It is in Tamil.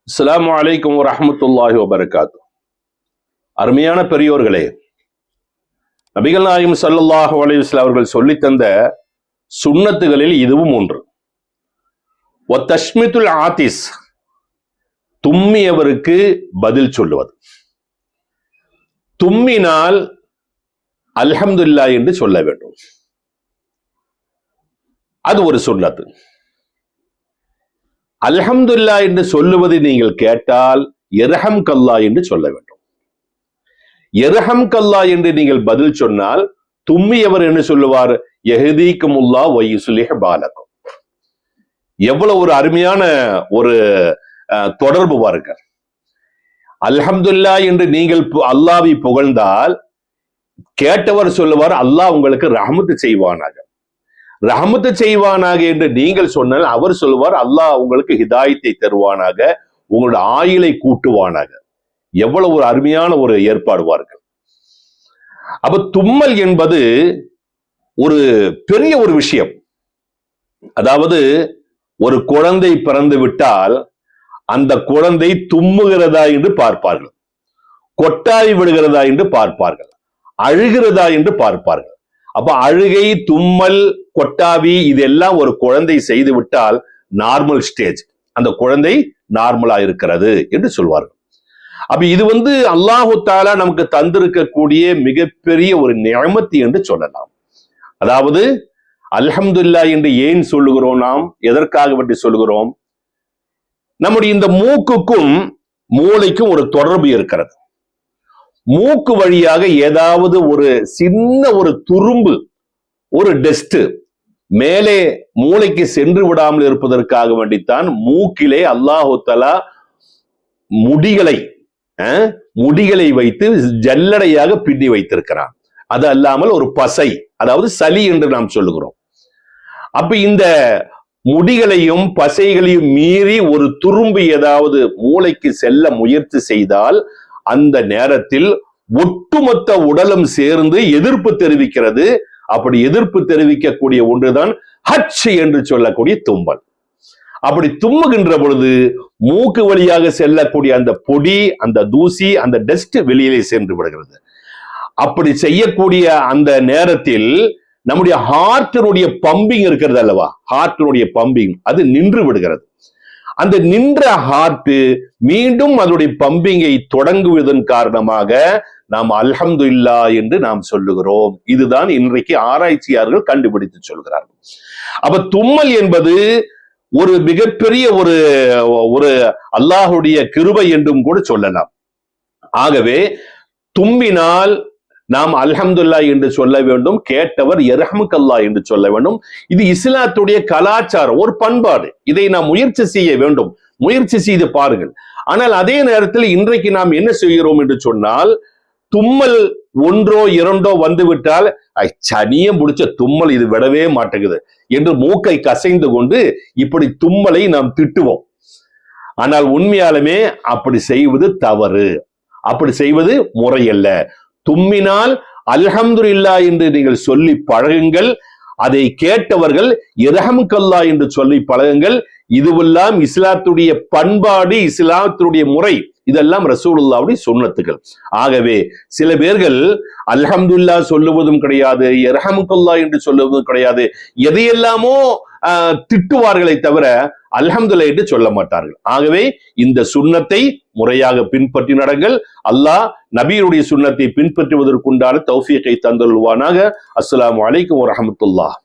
அஸ்ஸலாமு அலைக்கும் வரஹ்மத்துல்லாஹி வபரகாத்து. அருமையான பெரியோர்களே, நபிகள் நாயகம் ஸல்லல்லாஹு அலைஹி வஸல்லம் அவர்கள் சொல்லித்தந்த சுன்னத்துகளில் இதுவும் ஒன்று. தஷ்மித்துல் ஆதிஸ், தும்மியவருக்கு பதில் சொல்லுவது. தும்மினால் அல்ஹம்துலில்லாஹ் என்று சொல்ல வேண்டும். அது ஒரு சுன்னத்து. அல்ஹம்துலில்லாஹ் என்று சொல்லுவதை நீங்கள் கேட்டால் இர்ஹம்கல்லா என்று சொல்ல வேண்டும். இர்ஹம்கல்லா என்று நீங்கள் பதில் சொன்னால் தும்மியவர் என்ன சொல்லுவார்? யஹ்தீகுமுல்லாஹ் வ யுஸ்லிஹ் பாலக்கும். எவ்வளவு ஒரு அருமையான ஒரு தொடர்பு பாருங்கள். அல்ஹம்துலில்லாஹ் என்று நீங்கள் அல்லாஹ்வை புகழ்ந்தால் கேட்டவர் சொல்லுவார், அல்லாஹ் உங்களுக்கு ரஹ்மத்து செய்வானாக, ரஹ்மத்து செய்வானாக என்று நீங்கள் சொன்னால் அவர் சொல்வார், அல்லாஹ் உங்களுக்கு ஹிதாயத்தை தருவானாக, உங்களோட ஆயுளை கூட்டுவானாக. எவ்வளவு ஒரு அருமையான ஒரு ஏற்பாடு பாருங்கள். அப்ப தும்மல் என்பது ஒரு பெரிய ஒரு விஷயம். அதாவது ஒரு குழந்தை பிறந்து விட்டால் அந்த குழந்தை தும்முகிறதா என்று பார்ப்பார்கள், கொட்டாவி விடுகிறதா என்று பார்ப்பார்கள், அழுகிறதா என்று பார்ப்பார்கள். அப்ப அழுகை, தும்மல், கொட்டாவி இதெல்லாம் ஒரு குழந்தை செய்து விட்டால் நார்மல் ஸ்டேஜ், அந்த குழந்தை நார்மலா இருக்கிறது என்று சொல்வார்கள். அப்ப இது அல்லாஹு தஆலா நமக்கு தந்திருக்கக்கூடிய மிகப்பெரிய ஒரு நிஅமத் என்று சொல்லலாம். அதாவது அல்ஹம்துலில்லாஹ் என்று ஏன் சொல்லுகிறோம்? நாம் எதற்காக வேண்டி சொல்லுகிறோம்? நம்முடைய இந்த மூக்குக்கும் மூளைக்கும் ஒரு தொடர்பு இருக்கிறது. மூக்கு வழியாக ஏதாவது ஒரு சின்ன ஒரு துரும்பு, ஒரு டஸ்ட் மேலே மூளைக்கு சென்று விடாமல் இருப்பதற்காக வேண்டித்தான் மூக்கிலே அல்லாஹு தஆலா முடிகளை வைத்து ஜல்லடையாக பின்னி வைத்திருக்கிறான். அது அல்லாமல் ஒரு பசை, அதாவது சளி என்று நாம் சொல்லுகிறோம். அப்ப இந்த முடிகளையும் பசைகளையும் மீறி ஒரு துரும்பு ஏதாவது மூளைக்கு செல்ல முயற்சி செய்தால் அந்த நேரத்தில் ஒட்டுமொத்த உடலும் சேர்ந்து எதிர்ப்பு தெரிவிக்கிறது. அப்படி எதிர்ப்பு தெரிவிக்கக்கூடிய ஒன்றுதான் ஹச் என்று சொல்லக்கூடிய தும்மல். அப்படி தும்முகின்ற பொழுது மூக்கு வழியாக செல்லக்கூடிய அந்த பொடி, அந்த தூசி, அந்த டஸ்ட் வெளியிலே சென்று விடுகிறது. அப்படி செய்யக்கூடிய அந்த நேரத்தில் நம்முடைய ஹார்ட்டினுடைய பம்பிங் இருக்கிறது அல்லவா, ஹார்ட்டினுடைய பம்பிங் அது நின்று விடுகிறது. அந்த நின்ற ஹார்ட் மீண்டும் அதனுடைய பம்பிங்கை தொடங்குவதன் காரணமாக நாம் அல்ஹம்துலில்லாஹ் என்று நாம் சொல்லுகிறோம். இதுதான் இன்றைக்கு ஆராய்ச்சியாளர்கள் கண்டுபிடித்து சொல்கிறார்கள். அப்ப தும்மல் என்பது ஒரு மிகப்பெரிய ஒரு அல்லாஹுடைய கிருபை என்றும் கூட சொல்லலாம். ஆகவே தும்மினால் நாம் அல்ஹம்துலில்லாஹ் என்று சொல்ல வேண்டும், கேட்டவர் யர்ஹமுக்கல்லாஹ் என்று சொல்ல வேண்டும். இது இஸ்லாத்துடைய கலாச்சாரம், ஒரு பண்பாடு. இதை நாம் முயற்சி செய்ய வேண்டும், முயற்சி செய்து பாருங்கள். ஆனால் அதே நேரத்தில் இன்றைக்கு நாம் என்ன செய்கிறோம் என்று சொன்னால், தும்மல் ஒன்றோ இரண்டோ வந்துவிட்டால் சனியம் பிடிச்ச தும்மல், இது விடவே மாட்டேங்குது என்று மூக்கை கசைந்து கொண்டு இப்படி தும்மலை நாம் திட்டுவோம். ஆனால் உண்மையாலுமே அப்படி செய்வது தவறு, அப்படி செய்வது முறையல்ல. தும்மினால் அல்ஹம்துலில்லாஹ் என்று நீங்கள் சொல்லி பழகுங்கள். அதை கேட்டவர்கள் இர்ஹமுக்கல்லாஹ் என்று சொல்லி பழகுங்கள். இதுவெல்லாம் இஸ்லாத்துடைய பண்பாடு, இஸ்லாத்துடைய முறை. இதெல்லாம் ரசூலுல்லாஹ்வுடைய சுன்னத்துகள். ஆகவே சில பேர்கள் அல்ஹம்துலில்லாஹ் சொல்லுவதும் கிடையாது, இர்ஹமுக்கல்லாஹ் என்று சொல்லுவதும் கிடையாது, எதையெல்லாமோ திட்டுவார்களை தவிர அல்ஹம்துலில்லாஹ் என்று சொல்ல மாட்டார்கள். ஆகவே இந்த சுன்னத்தை முறையாக பின்பற்றி நடங்கள். அல்லாஹ் நபியுடைய சுன்னத்தை பின்பற்றுவதற்குண்டான தௌஃபீகை தந்தருள்வானாக. அஸ்ஸலாமு அலைக்கும் வரஹ்மத்துல்லாஹ்.